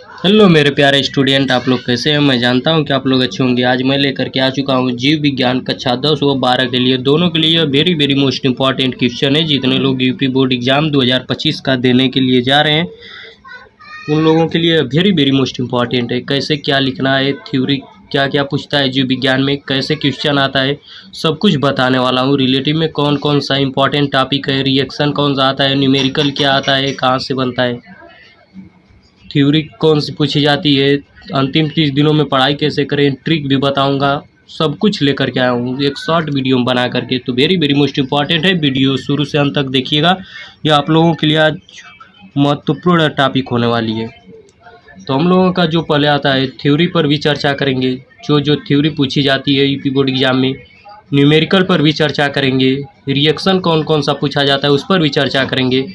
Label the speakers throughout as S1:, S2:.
S1: Hello मेरे प्यारे student, आप लोग कैसे हैं। मैं जानता हूं कि आप लोग अच्छे होंगे। आज मैं लेकर के आ चुका हूं जीव विज्ञान कक्षा 10 व 12 के लिए, दोनों के लिए very very most important question है। जितने लोग यूपी बोर्ड एग्जाम 2025 का देने के लिए जा रहे हैं उन लोगों के लिए वेरी वेरी मोस्ट इंपॉर्टेंट है। कैसे क्या लिखना है, थ्योरी क्या क्या पूछता है जीव विज्ञान में, कैसे क्वेश्चन आता है, सब कुछ बताने वाला हूँ। रिलेटिव में कौन कौन सा इंपॉर्टेंट टॉपिक है, रिएक्शन कौन सा आता है, न्यूमेरिकल क्या आता है, कहाँ से बनता है, थ्योरी कौन सी पूछी जाती है, अंतिम 30 दिनों में पढ़ाई कैसे करें, ट्रिक भी बताऊंगा। सब कुछ लेकर के आया हूँ एक शॉर्ट वीडियो बना करके। तो वेरी वेरी मोस्ट इंपॉर्टेंट है, वीडियो शुरू से अंत तक देखिएगा। यह आप लोगों के लिए आज महत्वपूर्ण टॉपिक होने वाली है। तो हम लोगों का जो पहले आता है, थ्योरी पर भी चर्चा करेंगे। जो जो थ्योरी पूछी जाती है यूपी बोर्ड एग्जाम में, न्यूमेरिकल पर भी चर्चा करेंगे, रिएक्शन कौन कौन सा पूछा जाता है उस पर भी चर्चा करेंगे,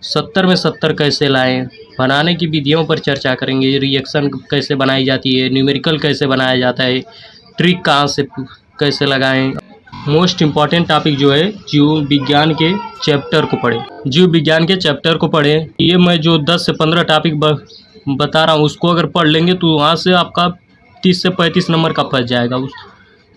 S1: 70 में 70 कैसे लाएं, बनाने की विधियों पर चर्चा करेंगे, रिएक्शन कैसे बनाई जाती है, न्यूमेरिकल कैसे बनाया जाता है, ट्रिक कहाँ से कैसे लगाएं। मोस्ट इम्पॉर्टेंट टॉपिक जो है, जीव विज्ञान के चैप्टर को पढ़ें। जीव विज्ञान के चैप्टर को पढ़ें। ये मैं जो 10 से 15 टॉपिक बता रहा हूँ उसको अगर पढ़ लेंगे तो वहाँ से आपका 30 से 35 नंबर का फंस जाएगा। उस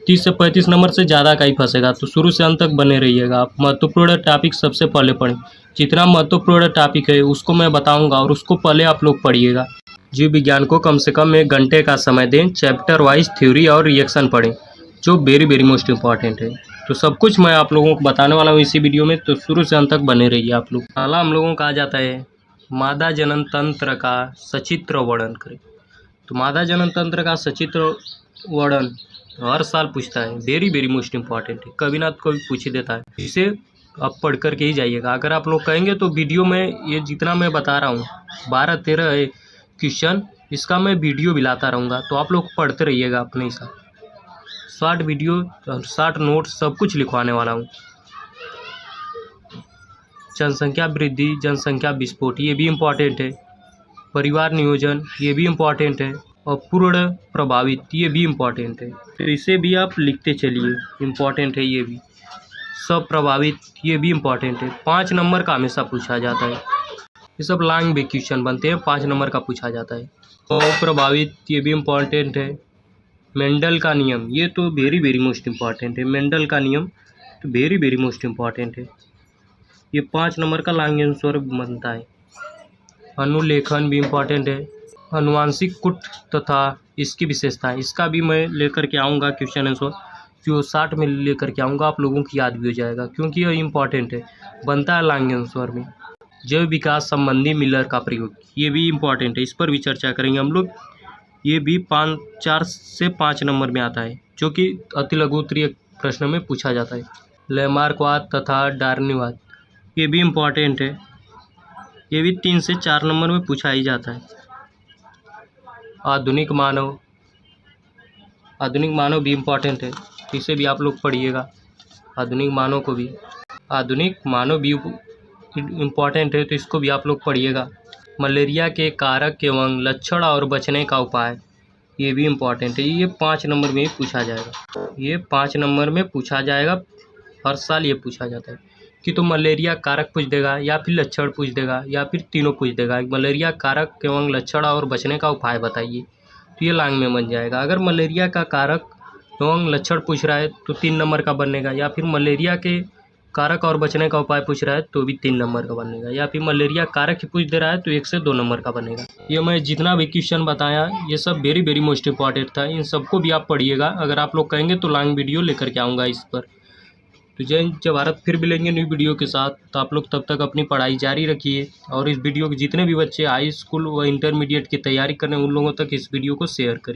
S1: 30 से 35 नंबर से ज़्यादा का ही फंसेगा। तो शुरू से अंत तक बने रहिएगा। आप महत्वपूर्ण टॉपिक सबसे पहले पढ़ें। जितना महत्वपूर्ण टॉपिक है उसको मैं बताऊंगा और उसको पहले आप लोग पढ़िएगा। जीव विज्ञान को कम से कम 1 घंटे का समय दें। चैप्टर वाइज थ्योरी और रिएक्शन पढ़ें जो वेरी वेरी मोस्ट इंपॉर्टेंट है। तो सब कुछ मैं आप लोगों को बताने वाला हूँ इसी वीडियो में। तो शुरू से अंत तक बने रहिए आप लोग। पहला हम लोगों का आ जाता है मादा जनन तंत्र का सचित्र वर्णन करें। तो मादा जनन तंत्र का सचित्र वर्णन हर साल पूछता है, वेरी वेरी मोस्ट इंपॉर्टेंट है। कभी ना कभी पूछ ही देता है। इसे आप पढ़ करके ही जाइएगा। अगर आप लोग कहेंगे तो वीडियो में ये जितना मैं बता रहा हूँ 12-13 है क्वेश्चन, इसका मैं वीडियो भी लाता रहूँगा। तो आप लोग पढ़ते रहिएगा अपने हिसाब। शॉर्ट वीडियो, शॉर्ट नोट सब कुछ लिखवाने वाला हूँ। जनसंख्या वृद्धि, जनसंख्या विस्फोट, ये भी इम्पॉर्टेंट है। परिवार नियोजन, ये भी इम्पॉर्टेंट है। और पूर्ण प्रभावित, ये भी इम्पॉर्टेंट है। तो इसे भी आप लिखते चलिए, इम्पॉर्टेंट है ये भी। सब प्रभावित, ये भी इम्पॉर्टेंट है। 5 नंबर का हमेशा पूछा जाता है। ये सब लॉन्ग भी क्वेश्चन बनते हैं, 5 नंबर का पूछा जाता है। और प्रभावित, ये भी इम्पॉर्टेंट है। मेंडल का नियम, ये तो वेरी वेरी मोस्ट इम्पॉर्टेंट है। मेंडल का नियम तो वेरी वेरी मोस्ट इम्पॉर्टेंट है। ये 5 नंबर का लॉन्ग आंसर बनता है। अनुलेखन भी इम्पॉर्टेंट है। अनुवांशिक कूट तथा इसकी विशेषताएं, इसका भी मैं लेकर के आऊँगा क्वेश्चन आंसर। जो 60 में लेकर के आऊँगा, आप लोगों की याद भी हो जाएगा क्योंकि यह इम्पॉर्टेंट है, बनता है लॉन्ग आंसर में। जैव विकास संबंधी मिलर का प्रयोग, ये भी इम्पॉर्टेंट है, इस पर भी चर्चा करेंगे हम लोग। ये भी 4 से 5 नंबर में आता है, जो कि अति लघु उत्तरीय प्रश्न में पूछा जाता है। लैमार्कवाद तथा डार्विनवाद, ये भी इम्पॉर्टेंट है। ये भी 3 से 4 नंबर में पूछा ही जाता है। आधुनिक मानव, आधुनिक मानव भी इम्पॉर्टेंट है, इसे भी आप लोग पढ़िएगा। आधुनिक मानव को भी, आधुनिक मानव भी इम्पॉर्टेंट है, तो इसको भी आप लोग पढ़िएगा। मलेरिया के कारक एवं लक्षण और बचने का उपाय, ये भी इम्पॉर्टेंट है। ये 5 नंबर में पूछा जाएगा। ये 5 नंबर में पूछा जाएगा, हर साल ये पूछा जाता है कि तो मलेरिया कारक पूछ देगा या फिर लक्षण पूछ देगा या फिर तीनों पूछ देगा। मलेरिया कारक एवं लक्षण और बचने का उपाय बताइए, तो ये लॉन्ग में बन जाएगा। अगर मलेरिया का कारक एवं लक्षण पूछ रहा है तो 3 नंबर का बनेगा, या फिर मलेरिया के कारक और बचने का उपाय पूछ रहा है तो भी 3 नंबर का बनेगा, या फिर मलेरिया कारक ही पूछ दे रहा है तो 1 से 2 नंबर का बनेगा। ये मैं जितना भी क्वेश्चन बताया ये सब वेरी वेरी मोस्ट इंपॉर्टेंट था। इन सबको भी आप पढ़िएगा। अगर आप लोग कहेंगे तो लॉन्ग वीडियो लेकर के आऊँगा इस पर। तो जय हिंद जय भारत, फिर मिलेंगे न्यू वीडियो के साथ। तो आप लोग तब तक अपनी पढ़ाई जारी रखिए और इस वीडियो के जितने भी बच्चे हाई स्कूल व इंटरमीडिएट की तैयारी कर रहे हैं उन लोगों तक इस वीडियो को शेयर करिए।